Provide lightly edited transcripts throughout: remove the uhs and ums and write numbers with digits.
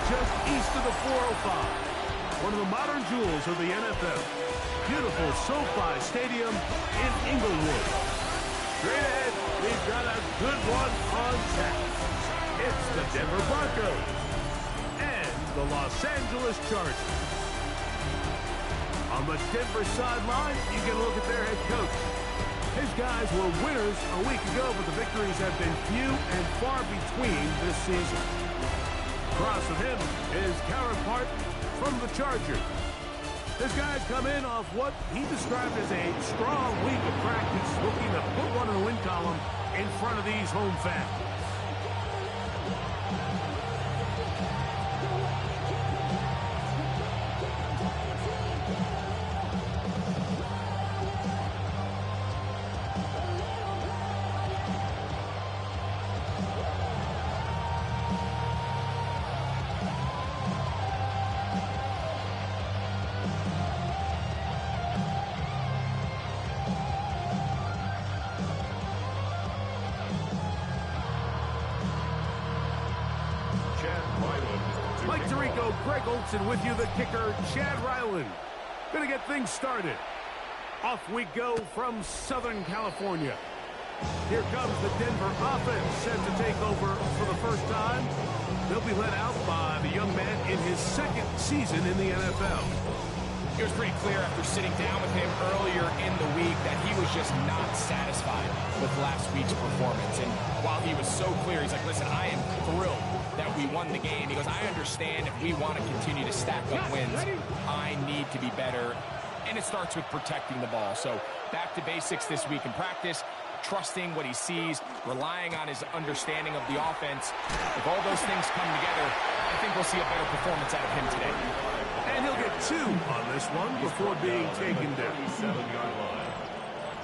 just east of the 405. One of the modern jewels of the NFL. Beautiful SoFi Stadium in Inglewood. Straight ahead, we've got a good one on tap. It's the Denver Broncos and the Los Angeles Chargers. On the Denver sideline, you can look at their head coach. His guys were winners a week ago, but the victories have been few and far between this season. Across from him is counterpart from the Chargers. His guys come in off what he described as a strong week of practice, looking to put one in the win column in front of these home fans. Greg Olson with you, the kicker, Chad Ryland. Gonna get things started. Off we go from Southern California. Here comes the Denver offense, set to take over for the first time. They'll be led out by the young man in his second season in the NFL. It was pretty clear after sitting down with him earlier in the week that he was just not satisfied with last week's performance. And while he was so clear, he's like, listen, I am thrilled that we won the game. He goes, I understand if we want to continue to stack up wins, I need to be better. And it starts with protecting the ball. So back to basics this week in practice, trusting what he sees, relying on his understanding of the offense. If all those things come together, I think we'll see a better performance out of him today. And he'll get 2 on this one before being taken down. 7-yard line.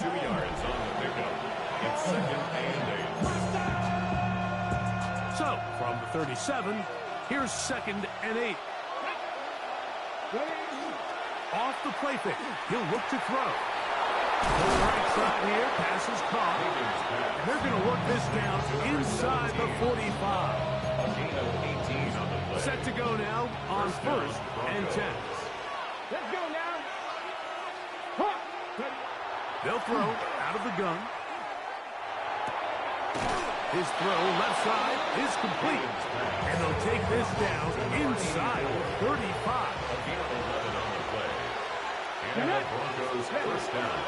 2 yards on the pickup. It's second and 8. So, from the 37, here's second and 8. Off the play fake, he'll look to throw. To the right side here, pass is caught. And they're going to work this down inside the 45. Set to go now on first and 10. Let's go now. They'll throw out of the gun. His throw left side is complete. And they'll take this down inside the 35. And the Broncos first down.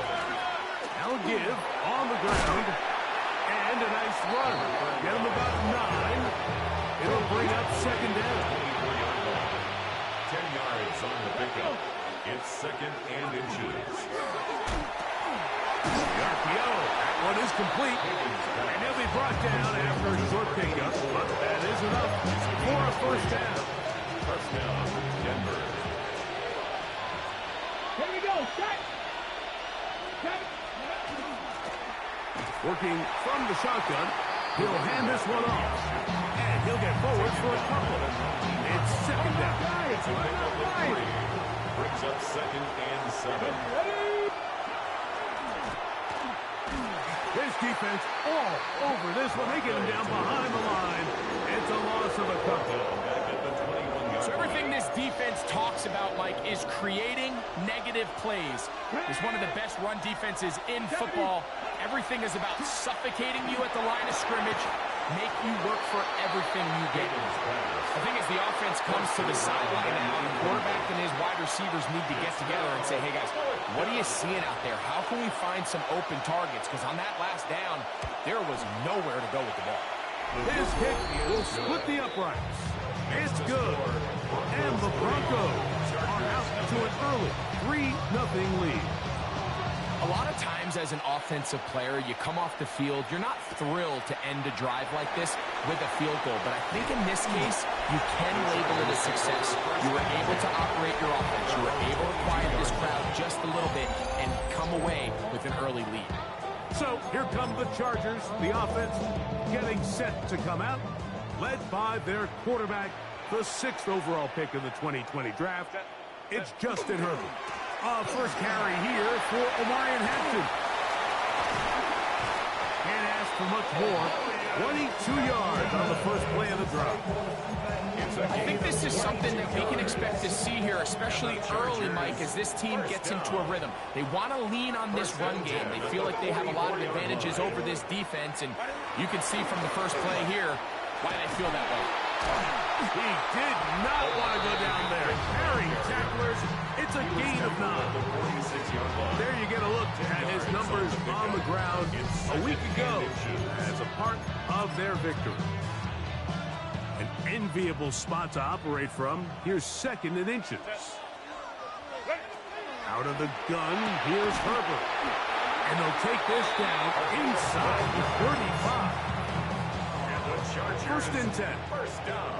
Now give on the ground. And a nice run. Get him about 9. It'll bring up second down. 10 yards on the pickup. It's second and inches. The RPO. That one is complete. And he'll be brought down after a short pickup. But that is enough for a first down. First down, Denver. Here we go. Set. Working from the shotgun. He'll hand this one off. And he'll get forward for a couple. It's second down. It's a pickup of 3. Brings up second and 7. His defense all over this one. They get him down behind the line. It's a loss of a couple. So everything this defense talks about, Mike, is creating negative plays. It's one of the best run defenses in football. Everything is about suffocating you at the line of scrimmage, make you work for everything you get. I think as the offense comes to the sideline now, the quarterback and his wide receivers need to get together and say, hey guys, what are you seeing out there? How can we find some open targets? Because on that last down, there was nowhere to go with the ball. His kick will split the uprights. It's good. And the Broncos are out to an early 3-0 lead. A lot of times as an offensive player, you come off the field, you're not thrilled to end a drive like this with a field goal. But I think in this case, you can label it a success. You were able to operate your offense. You were able to quiet this crowd just a little bit and come away with an early lead. So here come the Chargers, the offense getting set to come out, led by their quarterback, the 6th overall pick in the 2020 draft. It's Justin Herbert. First carry here for Omarion Hampton. Can't ask for much more. 22 yards on the first play of the drive. I think this is something that we can expect to see here, especially early, Mike, as this team gets into a rhythm. They want to lean on this run game. They feel like they have a lot of advantages over this defense, and you can see from the first play here why they feel that way. He did not want to go down there. Carrying tacklers, it's a gain of 9. There you get a look at his numbers on the ground a week ago as a part of their victory. An enviable spot to operate from. Here's 2nd and inches. Out of the gun, here's Herbert. And they'll take this down inside the 35. First and 10. First down.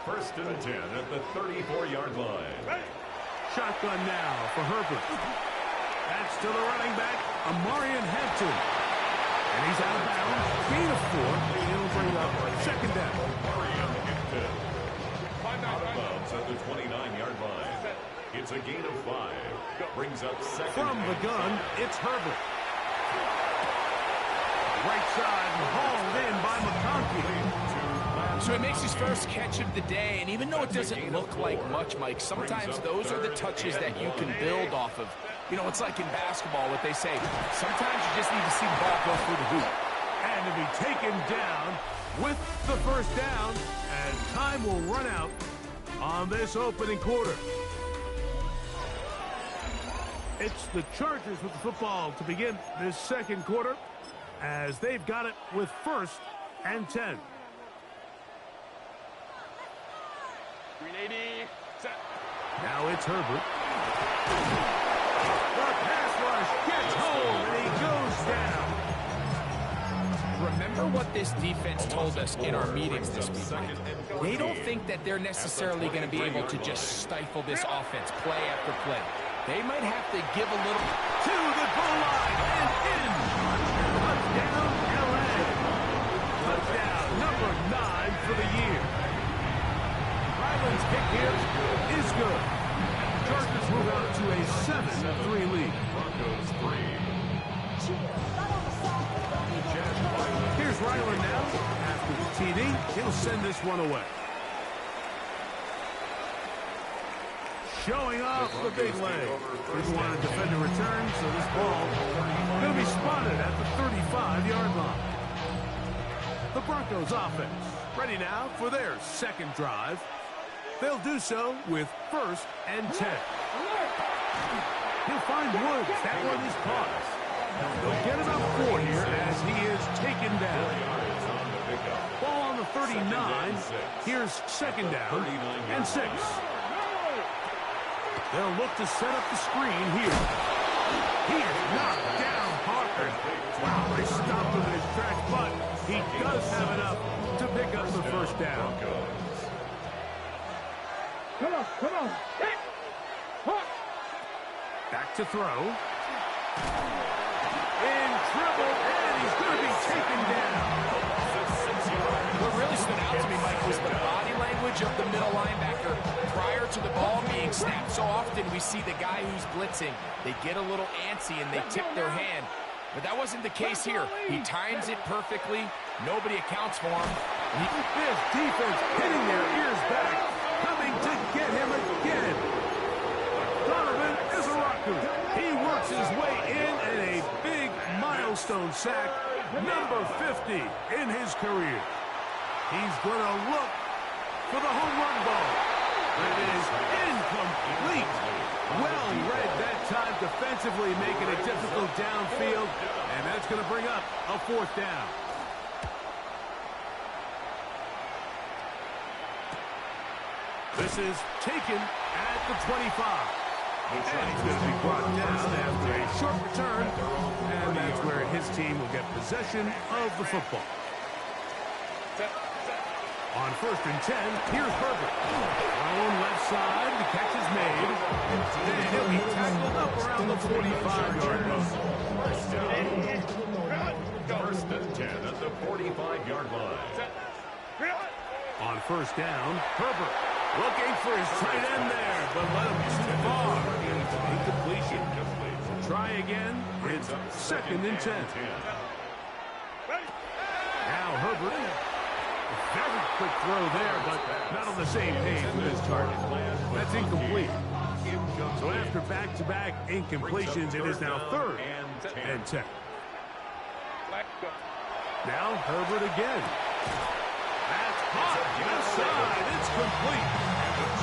First and 10 at the 34-yard line. Shotgun now for Herbert. That's to the running back, Amarian Hampton. And he's out of bounds. Gain of 4. He'll bring up 2nd down. Amarian Hampton. Out of bounds at the 29-yard line. It's a gain of 5. Brings up 2nd. From the gun, it's Herbert. Right side and hauled in by McConkey. So he makes his first catch of the day, and even though it doesn't look like much, Mike, sometimes those are the touches that you can build off of. You know, it's like in basketball, what they say, sometimes you just need to see the ball go through the hoop. And to be taken down with the first down, and time will run out on this opening quarter. It's the Chargers with the football to begin this second quarter, as they've got it with 1st and 10. 380, set. Now it's Herbert. The pass rush gets home, and he goes down. Remember what this defense told us in our meetings this week, Mike. They don't think that they're necessarily going to be able to just stifle this offense play after play. They might have to give a little To the goal line and in. Touchdown, LA. Touchdown number 9 for the year. Ryland's kick here is good. Chargers move out to a 7-3 lead. Broncos 3. Here's Ryland now. After the TD, he'll send this one away. Showing off the big leg. Didn't want to defend a return, so this ball going to be spotted at the 35-yard line. The Broncos offense ready now for their second drive. They'll do so with 1st and 10. He'll find Woods. That one is caught. They'll get about 4 here as he is taken down. Ball on the 39. Here's 2nd down and 6. They'll look to set up the screen here. He is knocked down Parker. Wow, they stopped him in his tracks, but he does have enough to pick up the first down. Come on, come on. Hit. Hook. Back to throw. In trouble, and he's going to be taken down. What really stood out to me, Mike, was the body language of the middle linebacker prior to the ball being snapped. So often we see the guy who's blitzing, they get a little antsy and they tip their hand. But that wasn't the case here. He times it perfectly. Nobody accounts for him. This defense hitting their ears back, coming to get him again. Donovan is a rocker. He works his way in and a big milestone sack, number 50 in his career. He's going to look for the home run ball. That is incomplete. Well read that time defensively, making it difficult downfield, and that's going to bring up a 4th down. This is taken at the 25. And he's going to be brought down after a short return, and that's where his team will get possession of the football. On 1st and 10, here's Herbert. Thrown left side, the catch is made. And he'll be tackled up around the 45-yard line. First and 10 at the 45-yard line. On 1st down, Herbert looking for his tight end there, but let him too far. Incompletion. Try again. It's 2nd and 10. Now Herbert Very quick throw there, but not on the same page with his target. That's incomplete. So after back-to-back incompletions, it is now 3rd and 10. Now Herbert again. That's hot. Left side. It's complete.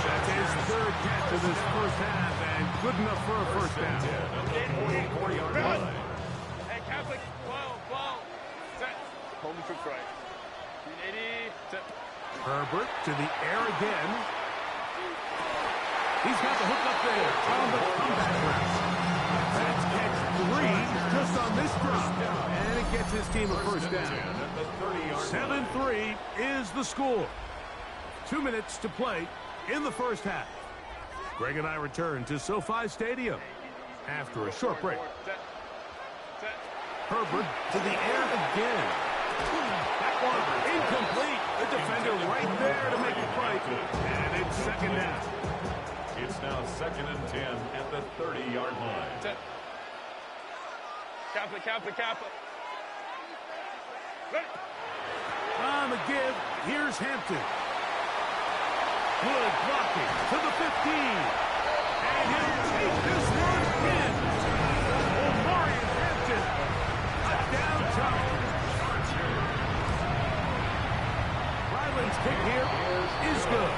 That's his 3rd catch of this first half, and good enough for a first down. Hey, Catholic, blow. Set. Hold me to right. 380. Set. Herbert to the air again. He's got the hook up there on the comeback route. That's catch 3 just on this drop. And it gets his team a first down. 7-3 is the score. 2 minutes to play in the first half. Greg and I return to SoFi Stadium after a short break. Herbert to the air again. That one incomplete. The defender right there to make the play. And it's 2nd down. It's now 2nd and 10 at the 30-yard line. Set. Kappa. On the give, here's Hampton. Good blocking to the 15. And he'll take this one in. Omarion Hampton. Touchdown Chargers. Ryland's kick here is good.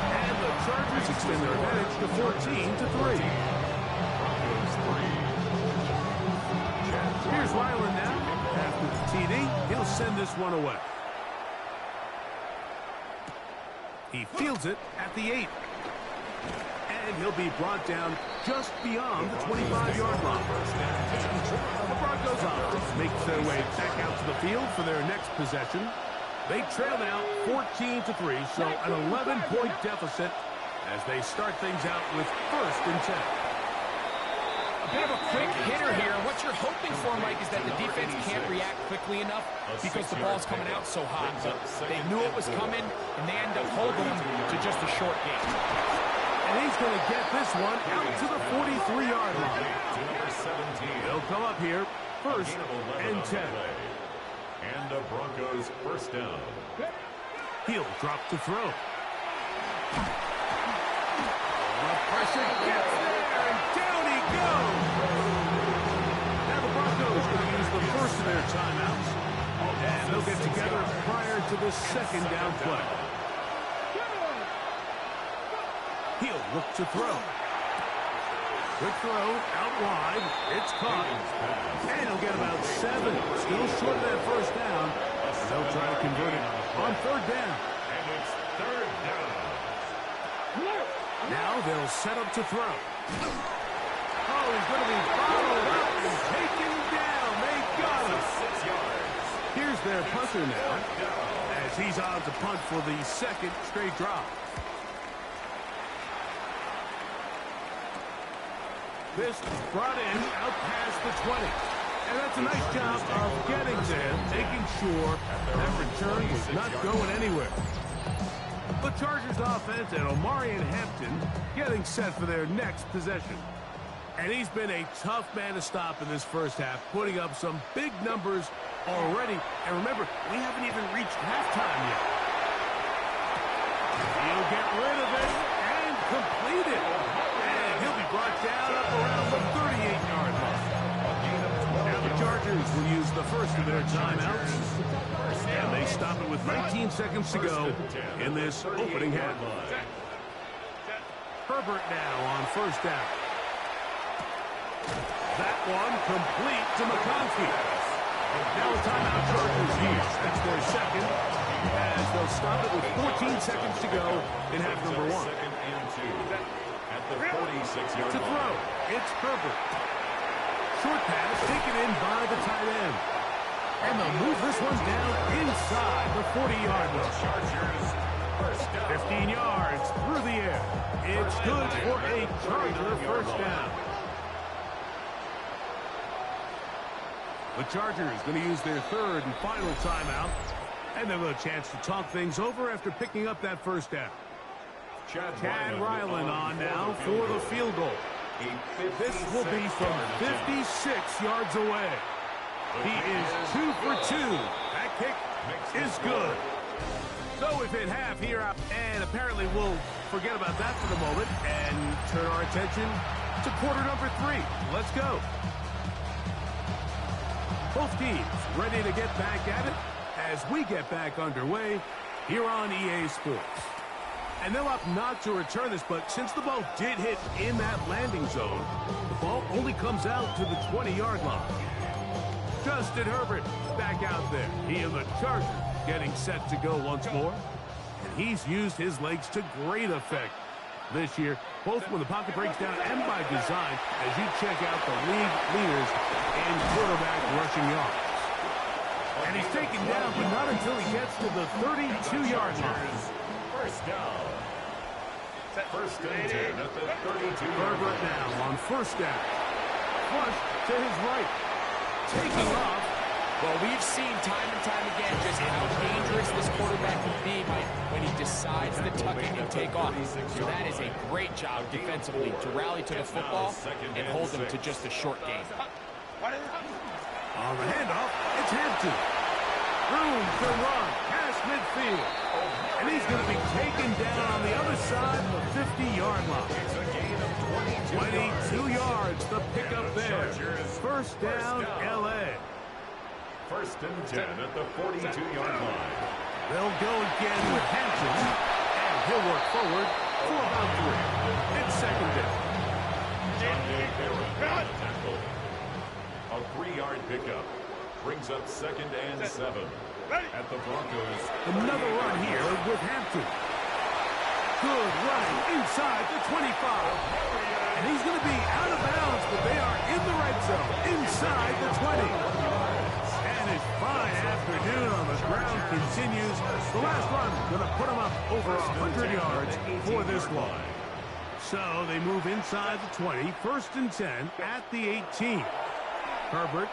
And the Chargers extend their advantage to 14-3. Here's Ryland now. After the TD, he'll send this one away. He fields it at the 8. And he'll be brought down just beyond the 25-yard line. The Broncos offense makes their way back out to the field for their next possession. They trail now 14-3, so an 11-point deficit as they start things out with 1st and 10. A bit of a quick hitter here. What you're hoping for, Mike, is that the defense can't react quickly enough because the ball's coming out so hot. But they knew it was coming, and they end up holding them to just a short game. And he's going to get this one out to the 43-yard line. They'll come up here 1st and 10. And the Broncos first down. He'll drop to throw. The pressure gets there, and down he goes. Now the Broncos going to use the first of their timeouts. And they'll get together prior to the 2nd down play. He'll look to throw. Quick throw, out wide. It's caught. And he'll get about 7. Still short of that first down. They'll try to convert it on 3rd down. And it's 3rd down. Now they'll set up to throw. Oh, he's going to be followed up and taken down. They got him. 6 yards. Here's their punter now, as he's on to punt for the 2nd straight drop. This brought in out past the 20. And that's a nice job of getting to him, making sure that return was not going anywhere. The Chargers offense and Omarion Hampton getting set for their next possession. And he's been a tough man to stop in this first half, putting up some big numbers already. And remember, we haven't even reached halftime yet. He'll get rid of it and complete it. And he'll be brought down up around the 38-yard line. Now the Chargers will use the first of their timeouts. And they stop it with 19 seconds to go in this opening half. Herbert now on 1st down. That one complete to McConkey. Now a timeout Chargers use. That's their 2nd. As they'll stop it with 14 seconds to go in half number 1. 2nd and 2 at the 46-yard line. To throw, it's Herbert. Short pass taken in by the tight end. And they'll move this one down inside the 40-yard line. Chargers first down. 15 yards through the air. It's good for a Charger first down. The Chargers going to use their 3rd and final timeout. And they'll have a chance to talk things over after picking up that first down. Chad Ryland on now for the field goal. This will be from 56 yards away. He is 2 for 2. That kick is good. So we've hit half here, and apparently we'll forget about that for the moment and turn our attention to quarter number 3. Let's go. Both teams ready to get back at it as we get back underway here on EA Sports. And they'll opt not to return this, but since the ball did hit in that landing zone, the ball only comes out to the 20-yard line. Justin Herbert back out there. He and the Chargers getting set to go once more. And he's used his legs to great effect this year, both when the pocket breaks down and by design, as you check out the league leaders in quarterback rushing yards. And he's taken down, but not until he gets to the 32-yard line. First down. First and 10 at the 32. Herbert now on first down. Flush to his right. Taking off. Well, we've seen time and time again just how dangerous this quarterback can be when he decides to tuck it and take off. So that is a great job defensively to rally to the football and hold them to just a short gain. On the handoff, it's Hampton. Room to run past midfield. And he's going to be taken down on the other side of the 50-yard line. 22 yards, the pickup there. First down, L.A. First and 10 at the 42-yard line. They'll go again with Hampton, and he'll work forward for about 3. It's second down. Tackle. A 3-yard pickup brings up second and 7 at the Broncos. Another run here with Hampton. Good running inside the 25. And he's going to be out of bounds, but they are in the red zone inside the 20. And his fine afternoon on the ground continues. The last run going to put him up over 100 yards for this one. So they move inside the 20, first and 10 at the 18. Herbert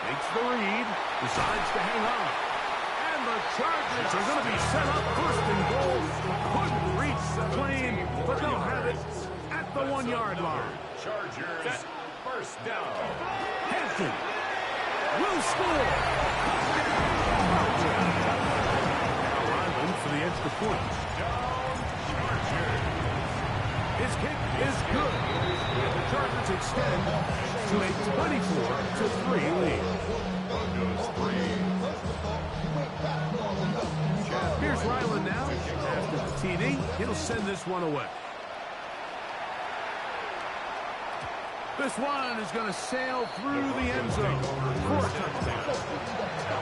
makes the read, decides to hang on. And the Chargers are going to be set up first and goal. Couldn't reach the plane, but they'll have it at the 1-yard line. Chargers, first down. Hampton will score. Ryland for the extra point. His kick is good. And the Chargers extend to a 24-3 lead. Broncos 3. Here's Ryland now. After the TD, he'll send this one away. This one is going to sail through the end zone for a touchdown.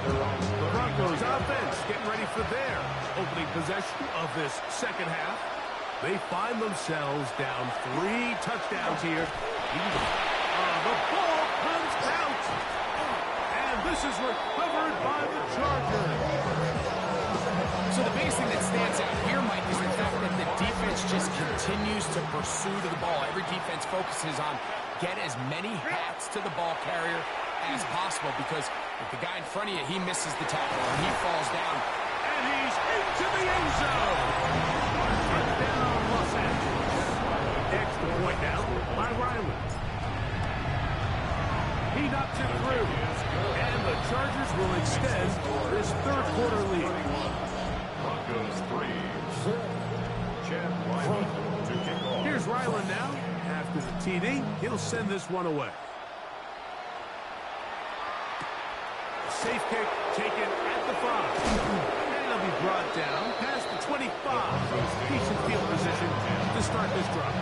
The Broncos offense getting ready for their opening possession of this second half. They find themselves down 3 touchdowns here. The ball comes out. And this is recovered by the Chargers. So the biggest thing that stands out here, Mike, is the fact that the defense just continues to pursue to the ball. Every defense focuses on get as many hats to the ball carrier as possible, because if the guy in front of you, he misses the tackle and he falls down. And he's into the end zone. Touchdown, Los Angeles. Extra point now by Ryland. He knocks it through. And the Chargers will extend this third quarter lead. Broncos 3. Chad Ryland to kick off. Here's Ryland now. After the TD, he'll send this one away. Safe kick taken at the 5. And he'll be brought down past the 25. Decent field position to start this drive.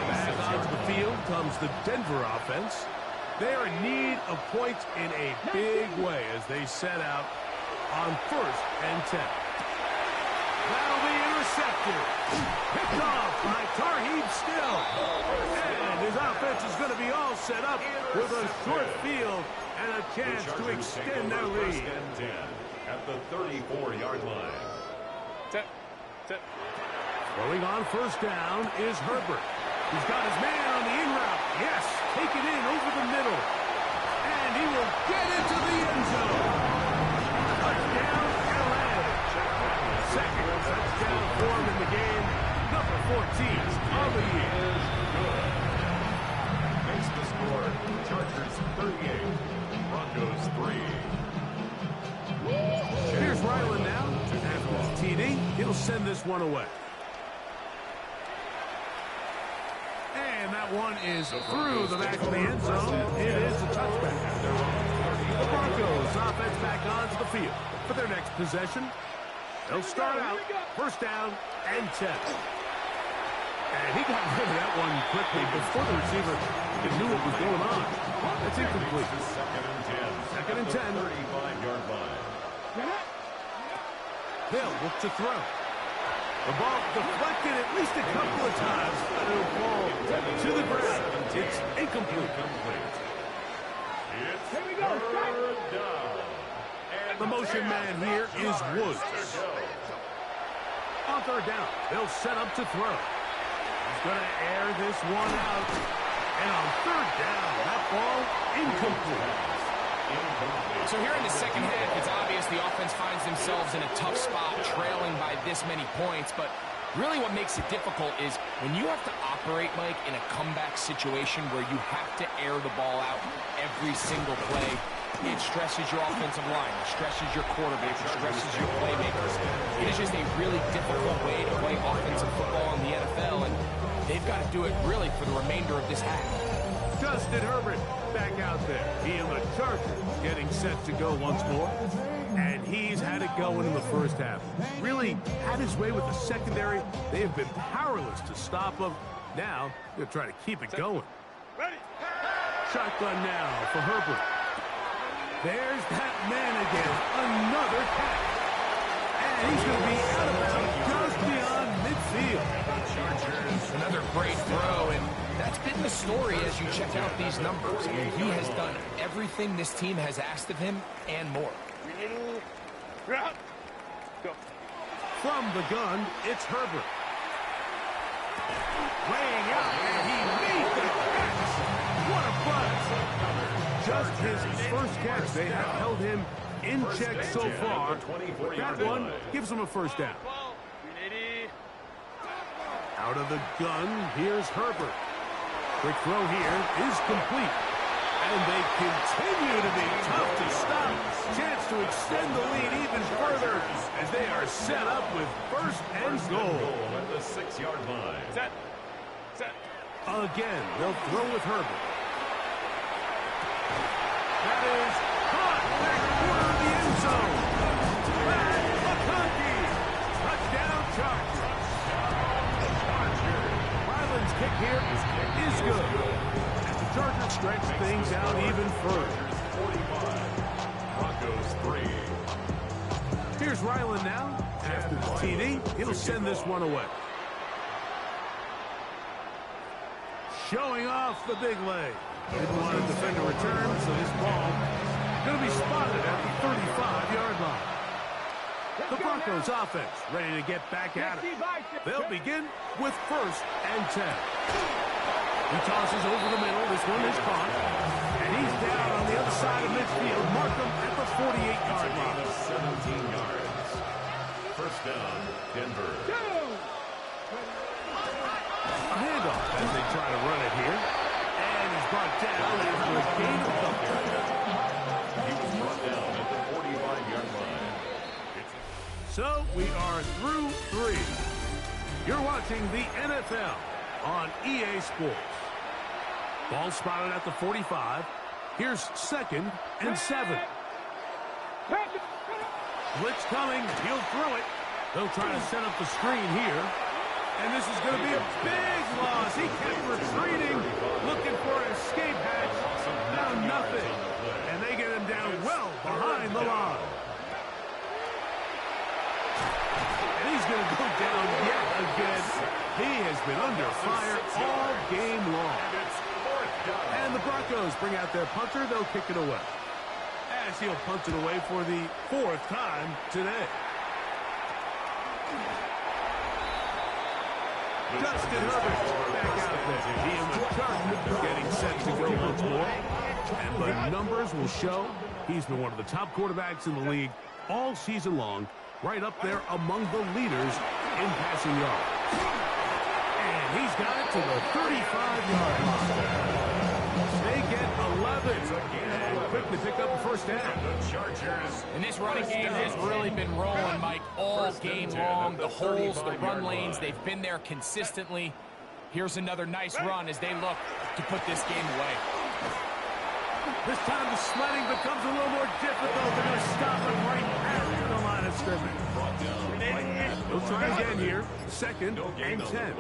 Back onto the field comes the Denver offense. They are in need of points in a big way as they set out on first and 10. That'll be intercepted. Picked off by Tarheeb Still. And his offense is going to be all set up with a short field and a chance to extend their lead. At the 34-yard line. Throwing on first down is Herbert. He's got his man on the in route. Yes, take it in over the middle. And he will get into the end zone. Touchdown, L.A. Second touchdown for him in the game. Number 14 of the year. Makes the score. Chargers 38. Broncos 3. Here's Ryland now. After the TD, he'll send this one away. And that one is through the back of the end zone. It is a touchback. The Broncos offense back onto the field for their next possession. They'll start out first down and 10. And he got rid of that one quickly before the receiver knew what was going on. That's incomplete. Second and 10. 35-yard line. They'll look to throw. The ball deflected at least a couple of times, but it'll fall to the ground. It's incomplete. It's third down. The motion man here is Woods. On third down, they'll set up to throw. He's going to air this one out. And on third down, that ball incomplete. So here in the second half, it's obvious the offense finds themselves in a tough spot, trailing by this many points. But really what makes it difficult is when you have to operate, Mike, in a comeback situation where you have to air the ball out every single play, it stresses your offensive line, it stresses your quarterback, it stresses your playmakers. It is just a really difficult way to play offensive football in the NFL, and they've got to do it really for the remainder of this half. Justin Herbert back out there. He and the Chargers getting set to go once more. And he's had it going in the first half. Really had his way with the secondary. They have been powerless to stop him. Now, they'll try to keep it going. Shotgun now for Herbert. There's that man again. Another catch. And he's going to be out of bounds just beyond midfield. Another great throw, and that's been the story as you check out these numbers. I mean, he has done everything this team has asked of him and more. Go. From the gun, it's Herbert. Laying out, and he made the catch. What a buzz. Just his first catch. They have held him in check so far. That one gives him a first down. Out of the gun, here's Herbert. Quick throw here is complete. And they continue to be tough to stop. Chance to extend the lead even further as they are set up with first and goal. At the 6-yard line. Set. Again, they'll throw with Herbert. That is caught back corner of the end zone. Back McConkey. Touchdown Chargers. Ryland's kick here is good. And the Chargers stretch things out even further. 45. Broncos 3. Here's Ryland now. After the TD, he'll send this one away. Showing off the big leg. Didn't want to defend a return, so this ball going to be spotted at the 35-yard line. The Broncos offense ready to get back at it. They'll begin with first and 10. He tosses over the middle. This one is caught. And he's down on the other side of midfield. Mark him at the 48-yard line. 17 yards. First down, Denver. A handoff as they try to run it here. And he's brought down after a gain of couple. He was brought down at the 45-yard line. So we are through 3. You're watching the NFL on EA Sports. Ball spotted at the 45. Here's second and 7. Blitz coming. He'll throw it. They'll try to set up the screen here. And this is going to be a big loss. He kept retreating, looking for an escape hatch. Found nothing. And they get him down well behind the line. And he's going to go down yet again. He has been under fire all game long. And the Broncos bring out their punter. They'll kick it away. As he'll punt it away for the 4th time today. Justin Herbert back out there. He and the Chargers getting set to go once more. And the numbers will show he's been one of the top quarterbacks in the league all season long, right up there among the leaders in passing yards. And he's got it to the 35-yard line. They get 11 and quickly pick up a first down. The Chargers. And this running game has really been rolling, Mike, all game long. The holes, the run lanes, they've been there consistently. Here's another nice run as they look to put this game away. This time the sledding becomes a little more difficult. They're going to stop him right after the line of scrimmage. They'll try again here. Second and 10.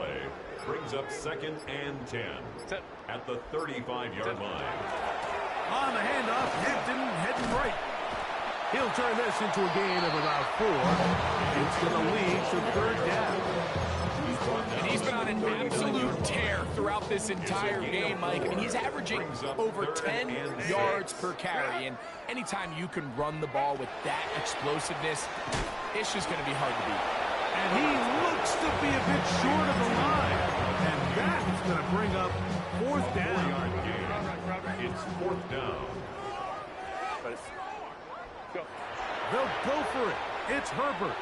Brings up second and 10 at the 35-yard line. On the handoff, Hampton heading right. He'll turn this into a gain of about 4. It's going to lead to third down. And he's been on an absolute tear throughout this entire game, Mike. I mean, he's averaging over 10 yards per carry. And anytime you can run the ball with that explosiveness, it's just going to be hard to beat. And he looks to be a bit short of the line. And that's going to bring up fourth down. It's fourth down. They'll go for it. It's Herbert.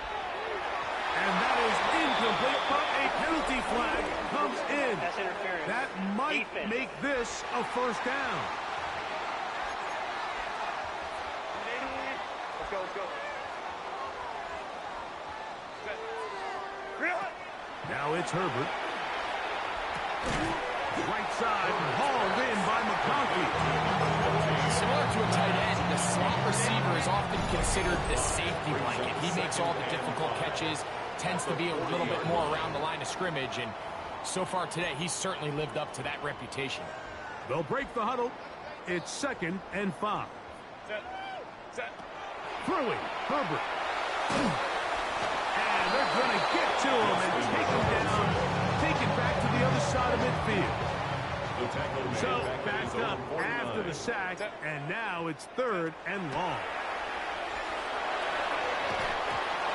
And that is incomplete, but a penalty flag comes in. That's interference. That might make this a first down. Let's go, let's go. Now it's Herbert. Right side, hauled in by McConkey. Similar to a tight end, the slot receiver is often considered the safety blanket. He makes all the difficult catches, tends to be a little bit more around the line of scrimmage, and so far today, he's certainly lived up to that reputation. They'll break the huddle. It's second and 5. Set. Throwing, Herbert. And they're going to get to him and take him down, take it back to the other side of midfield. So, backed up after the sack, and now it's third and long.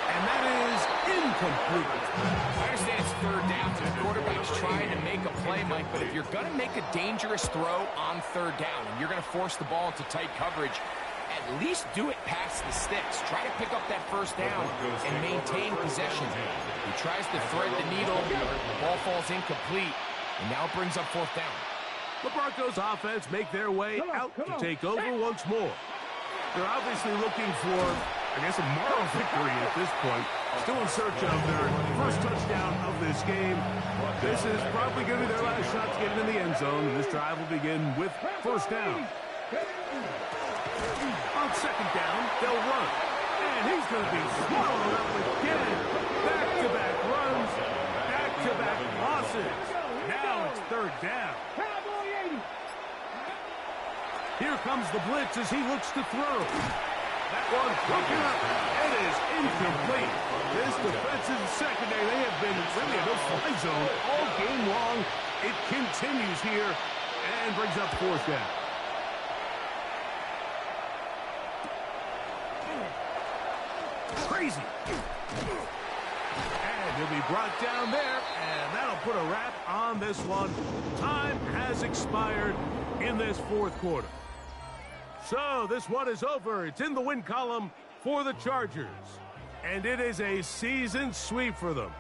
And that is incomplete. I understand it's third down, so the quarterback's trying to make a play, Mike, but if you're going to make a dangerous throw on third down and you're going to force the ball into tight coverage, at least do it past the sticks. Try to pick up that first down and maintain possession. He tries to thread the needle, the ball falls incomplete, and now it brings up fourth down. The Broncos offense make their way out to take over once more. They're obviously looking for, I guess, a moral victory at this point. Still in search of their first touchdown of this game. This is probably going to be their last shot to get in the end zone. And this drive will begin with first down. On second down, they'll run. And he's going to be swallowed up again. Back-to-back runs, back-to-back losses. Now it's third down. Here comes the blitz as he looks to throw. That one broken up. It is incomplete. This defensive secondary, they have been really in no fly zone all game long. It continues here and brings up fourth down. Crazy. And he'll be brought down there, and that'll put a wrap on this one. Time has expired in this fourth quarter. So this one is over. It's in the win column for the Chargers. And it is a season sweep for them.